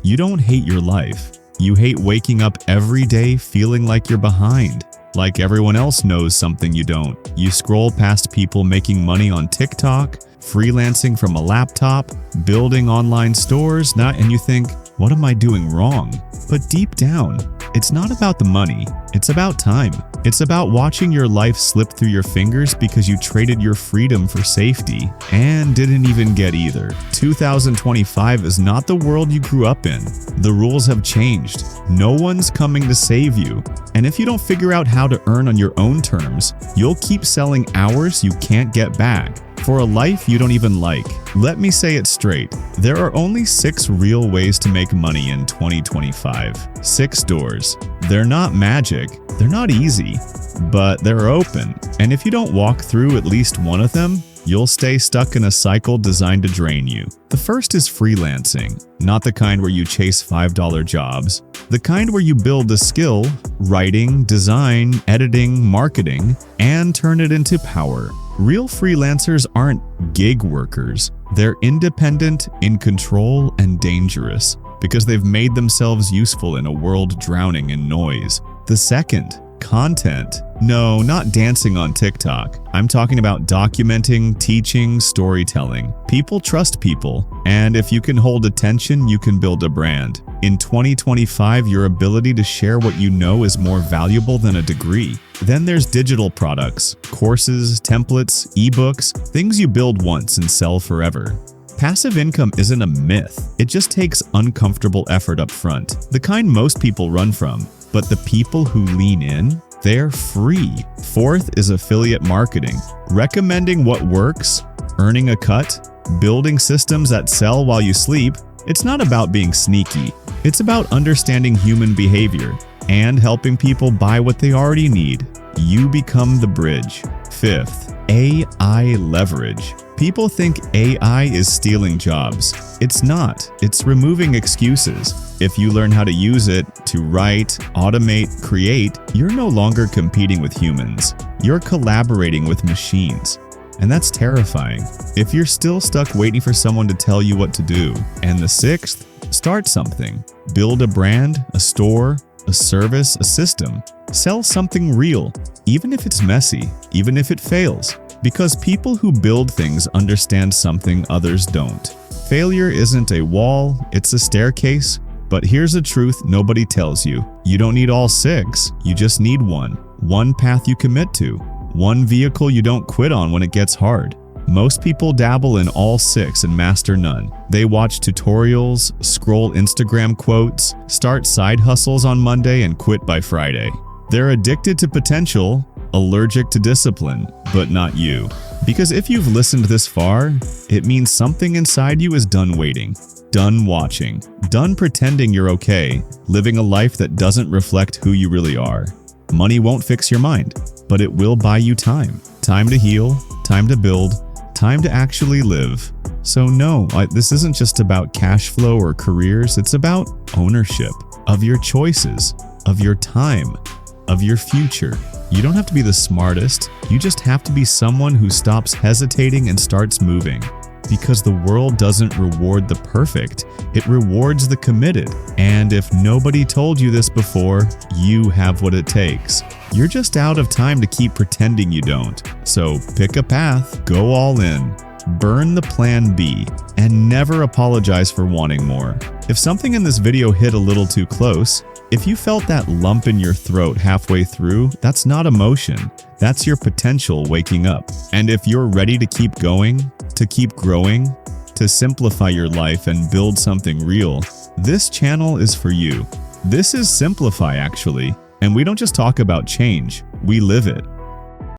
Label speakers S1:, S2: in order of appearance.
S1: You don't hate your life. You hate waking up every day feeling like you're behind, like everyone else knows something you don't. You scroll past people making money on TikTok, freelancing from a laptop, building online stores, and you think, what am I doing wrong? But deep down, it's not about the money. It's about time. It's about watching your life slip through your fingers because you traded your freedom for safety and didn't even get either. 2025 is not the world you grew up in. The rules have changed. No one's coming to save you. And if you don't figure out how to earn on your own terms, you'll keep selling hours you can't get back for a life you don't even like. Let me say it straight. There are only 6 real ways to make money in 2025. 6 doors. They're not magic. They're not easy, but they're open. And if you don't walk through at least one of them, you'll stay stuck in a cycle designed to drain you. The first is freelancing, not the kind where you chase $5 jobs. The kind where you build a skill, writing, design, editing, marketing, and turn it into power. Real freelancers aren't gig workers. They're independent, in control, and dangerous because they've made themselves useful in a world drowning in noise. The second, content. No, not dancing on TikTok. I'm talking about documenting, teaching, storytelling. People trust people, and if you can hold attention, you can build a brand. In 2025, your ability to share what you know is more valuable than a degree. Then there's digital products, courses, templates, ebooks, things you build once and sell forever. Passive income isn't a myth. It just takes uncomfortable effort up front, the kind most people run from. But the people who lean in, they're free. Fourth is affiliate marketing, recommending what works, earning a cut, building systems that sell while you sleep. It's not about being sneaky. It's about understanding human behavior and helping people buy what they already need. You become the bridge. Fifth, AI leverage. People think AI is stealing jobs. It's not. It's removing excuses. If you learn how to use it to write, automate, create, you're no longer competing with humans. You're collaborating with machines. And that's terrifying. If you're still stuck waiting for someone to tell you what to do. And the sixth, start something. Build a brand, a store, a service, a system. Sell something real, even if it's messy, even if it fails. Because people who build things understand something others don't. Failure isn't a wall, it's a staircase. But here's the truth nobody tells you. You don't need all 6, you just need one. One path you commit to. One vehicle you don't quit on when it gets hard. Most people dabble in all 6 and master none. They watch tutorials, scroll Instagram quotes, start side hustles on Monday and quit by Friday. They're addicted to potential, allergic to discipline, but not you. Because if you've listened this far, it means something inside you is done waiting, done watching, done pretending you're okay, living a life that doesn't reflect who you really are. Money won't fix your mind, but it will buy you time. Time to heal, time to build, time to actually live. So no, this isn't just about cash flow or careers, it's about ownership of your choices, of your time, of your future. You don't have to be the smartest, you just have to be someone who stops hesitating and starts moving. Because the world doesn't reward the perfect, it rewards the committed. And if nobody told you this before, you have what it takes. You're just out of time to keep pretending you don't. So pick a path, go all in, burn the plan B, and never apologize for wanting more. If something in this video hit a little too close, if you felt that lump in your throat halfway through, that's not emotion. That's your potential waking up. And if you're ready to keep going, to keep growing, to simplify your life and build something real, this channel is for you. This is Simplify, actually. And we don't just talk about change, we live it.